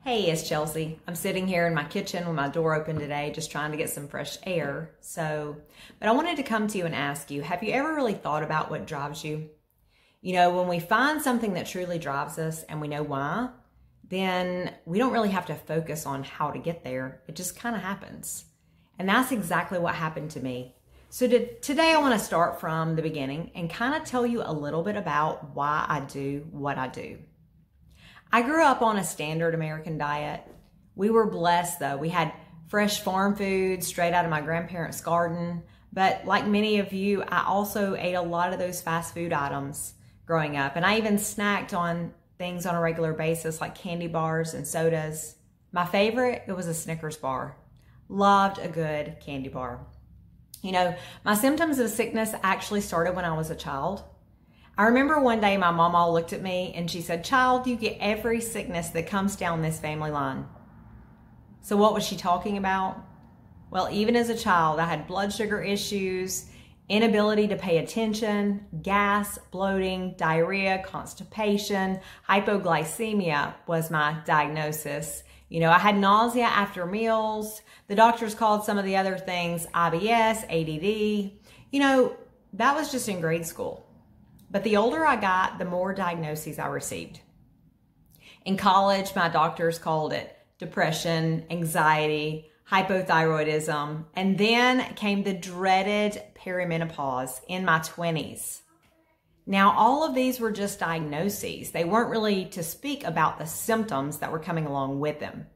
Hey, it's Chelsea. I'm sitting here in my kitchen with my door open today, just trying to get some fresh air. But I wanted to come to you and ask you, have you ever really thought about what drives you? You know, when we find something that truly drives us and we know why, then we don't really have to focus on how to get there. It just kind of happens. And that's exactly what happened to me. So today I want to start from the beginning and kind of tell you a little bit about why I do what I do. I grew up on a standard American diet. We were blessed though. We had fresh farm food straight out of my grandparents' garden. But like many of you, I also ate a lot of those fast food items growing up. And I even snacked on things on a regular basis like candy bars and sodas. My favorite, it was a Snickers bar. Loved a good candy bar. You know, my symptoms of sickness actually started when I was a child. I remember one day my mawmaw looked at me and she said, "Child, you get every sickness that comes down this family line." So what was she talking about? Well, even as a child, I had blood sugar issues, inability to pay attention, gas, bloating, diarrhea, constipation, hypoglycemia was my diagnosis. You know, I had nausea after meals. The doctors called some of the other things IBS, ADD. You know, that was just in grade school. But the older I got, the more diagnoses I received. In college, my doctors called it depression, anxiety, hypothyroidism, and then came the dreaded perimenopause in my 20s. Now, all of these were just diagnoses. They weren't really to speak about the symptoms that were coming along with them.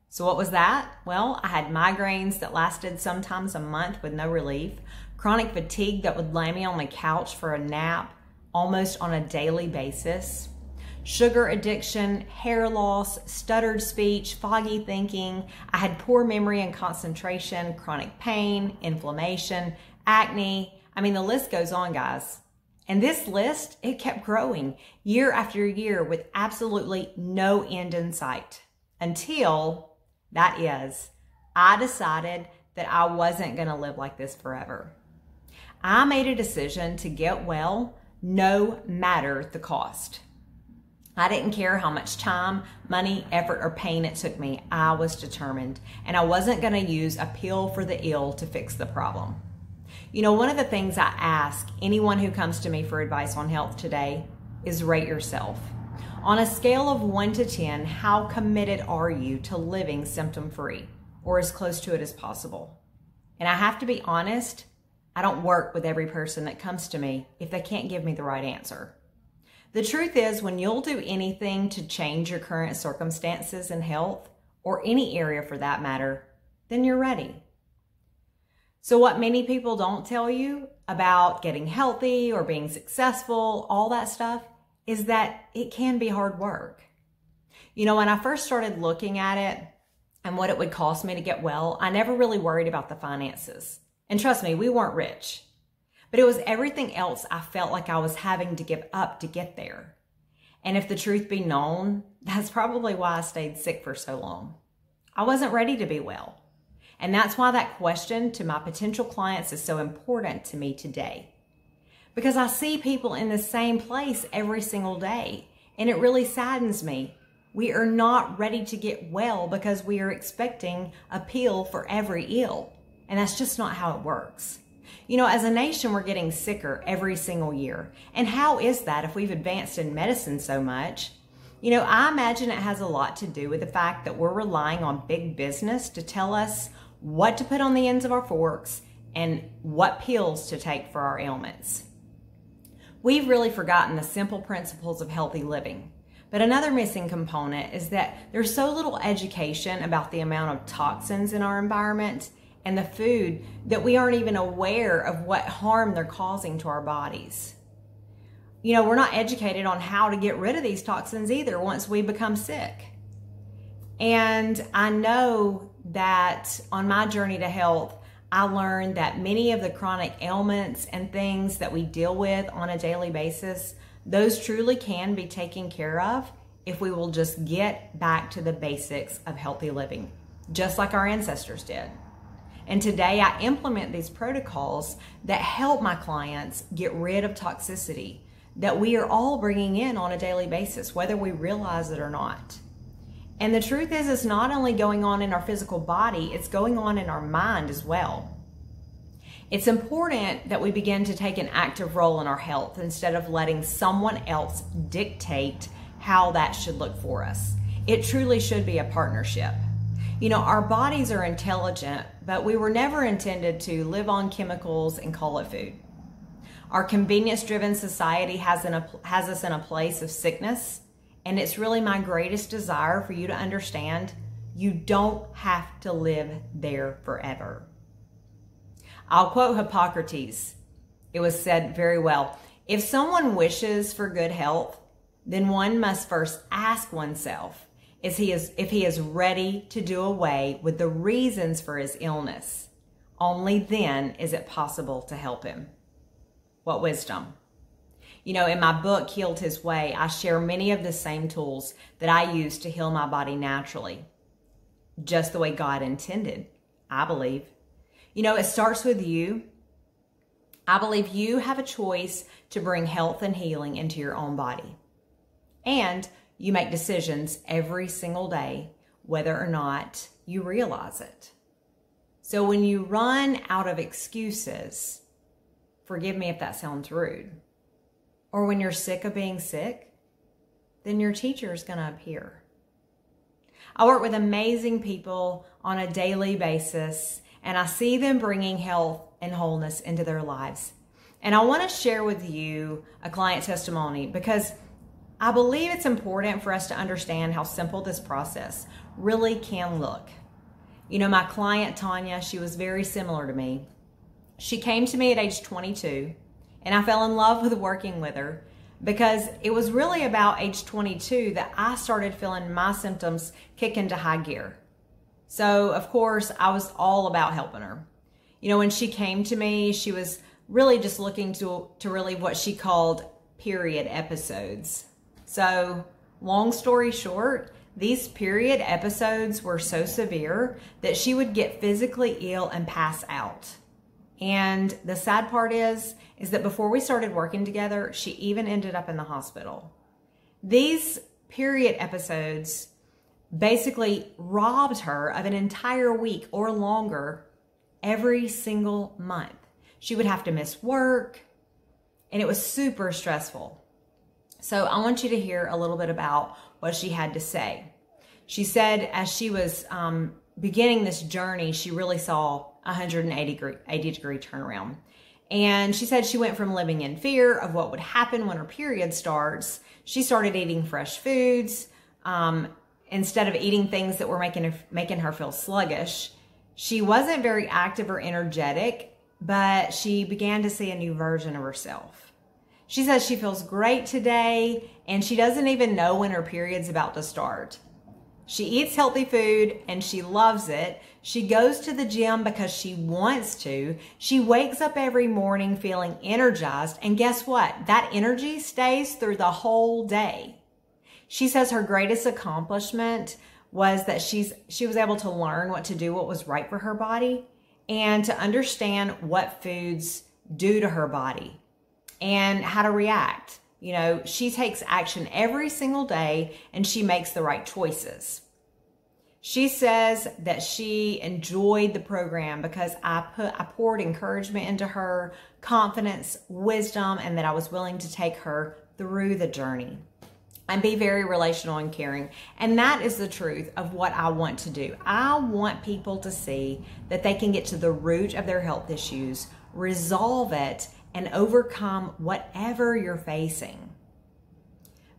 So what was that? Well, I had migraines that lasted sometimes a month with no relief, chronic fatigue that would lay me on the couch for a nap almost on a daily basis, sugar addiction, hair loss, stuttered speech, foggy thinking. I had poor memory and concentration, chronic pain, inflammation, acne. I mean, the list goes on, guys. And this list, it kept growing year after year with absolutely no end in sight until, that is, I decided that I wasn't going to live like this forever. I made a decision to get well no matter the cost. I didn't care how much time, money, effort, or pain it took me. I was determined, and I wasn't going to use a pill for the ill to fix the problem. You know, one of the things I ask anyone who comes to me for advice on health today is rate yourself. On a scale of 1 to 10, how committed are you to living symptom-free or as close to it as possible? And I have to be honest, I don't work with every person that comes to me if they can't give me the right answer. The truth is, when you'll do anything to change your current circumstances in health, or any area for that matter, then you're ready. So what many people don't tell you about getting healthy or being successful, all that stuff, is that it can be hard work. You know, when I first started looking at it and what it would cost me to get well, I never really worried about the finances. And trust me, we weren't rich. But it was everything else I felt like I was having to give up to get there. And if the truth be known, that's probably why I stayed sick for so long. I wasn't ready to be well. And that's why that question to my potential clients is so important to me today. Because I see people in the same place every single day, and it really saddens me. We are not ready to get well because we are expecting a pill for every ill. And that's just not how it works. You know, as a nation, we're getting sicker every single year. And how is that if we've advanced in medicine so much? You know, I imagine it has a lot to do with the fact that we're relying on big business to tell us what to put on the ends of our forks and what pills to take for our ailments. We've really forgotten the simple principles of healthy living. But another missing component is that there's so little education about the amount of toxins in our environment and the food that we aren't even aware of what harm they're causing to our bodies. You know, we're not educated on how to get rid of these toxins either once we become sick. And I know that on my journey to health, I learned that many of the chronic ailments and things that we deal with on a daily basis, those truly can be taken care of if we will just get back to the basics of healthy living, just like our ancestors did. And today I implement these protocols that help my clients get rid of toxicity that we are all bringing in on a daily basis, whether we realize it or not. And the truth is, it's not only going on in our physical body, it's going on in our mind as well. It's important that we begin to take an active role in our health instead of letting someone else dictate how that should look for us. It truly should be a partnership. You know, our bodies are intelligent, but we were never intended to live on chemicals and call it food. Our convenience-driven society has us in a place of sickness, and it's really my greatest desire for you to understand you don't have to live there forever. I'll quote Hippocrates. It was said very well. If someone wishes for good health, then one must first ask oneself if he is ready to do away with the reasons for his illness. Only then is it possible to help him. What wisdom. You know, in my book, Healed His Way, I share many of the same tools that I use to heal my body naturally, just the way God intended, I believe. You know, it starts with you. I believe you have a choice to bring health and healing into your own body. And you make decisions every single day, whether or not you realize it. So when you run out of excuses, forgive me if that sounds rude, or when you're sick of being sick, then your teacher is going to appear. I work with amazing people on a daily basis, and I see them bringing health and wholeness into their lives. And I want to share with you a client testimony because I believe it's important for us to understand how simple this process really can look. You know, my client, Tanya, she was very similar to me. She came to me at age 22, and I fell in love with working with her because it was really about age 22 that I started feeling my symptoms kick into high gear. So, of course, I was all about helping her. You know, when she came to me, she was really just looking to relieve what she called period episodes. So, long story short, these period episodes were so severe that she would get physically ill and pass out. And the sad part is that before we started working together, she even ended up in the hospital. These period episodes basically robbed her of an entire week or longer every single month. She would have to miss work, and it was super stressful. So I want you to hear a little bit about what she had to say. She said as she was beginning this journey, she really saw a 180 degree turnaround. And she said she went from living in fear of what would happen when her period starts. She started eating fresh foods instead of eating things that were making her feel sluggish. She wasn't very active or energetic, but she began to see a new version of herself. She says she feels great today, and she doesn't even know when her period's about to start. She eats healthy food and she loves it. She goes to the gym because she wants to. She wakes up every morning feeling energized, and guess what? That energy stays through the whole day. She says her greatest accomplishment was that she was able to learn what to do, what was right for her body, and to understand what foods do to her body and how to react. You know, she takes action every single day and she makes the right choices. She says that she enjoyed the program because I poured encouragement into her, confidence, wisdom, and that I was willing to take her through the journey and be very relational and caring. And that is the truth of what I want to do. I want people to see that they can get to the root of their health issues, resolve it, and overcome whatever you're facing.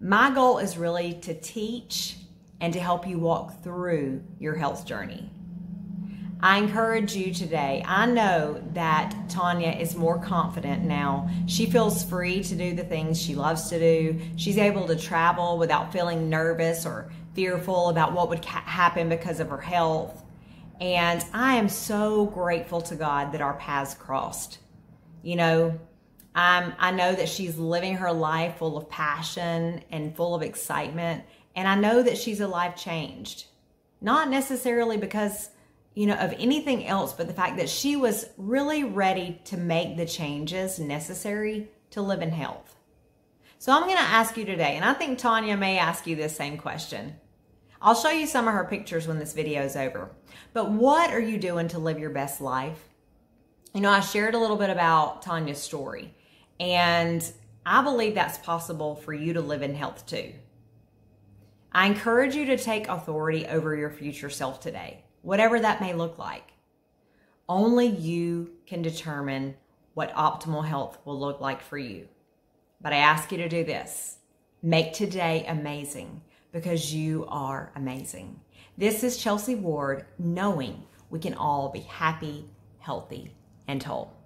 My goal is really to teach and to help you walk through your health journey. I encourage you today. I know that Tanya is more confident now. She feels free to do the things she loves to do. She's able to travel without feeling nervous or fearful about what would happen because of her health. And I am so grateful to God that our paths crossed. You know, I know that she's living her life full of passion and full of excitement. And I know that she's a life changed. Not necessarily because, you know, of anything else, but the fact that she was really ready to make the changes necessary to live in health. So I'm going to ask you today, and I think Tanya may ask you this same question. I'll show you some of her pictures when this video is over. But what are you doing to live your best life? You know, I shared a little bit about Tonya's story, and I believe that's possible for you to live in health too. I encourage you to take authority over your future self today, whatever that may look like. Only you can determine what optimal health will look like for you. But I ask you to do this. Make today amazing, because you are amazing. This is Chelsea Ward, knowing we can all be happy, healthy, and whole.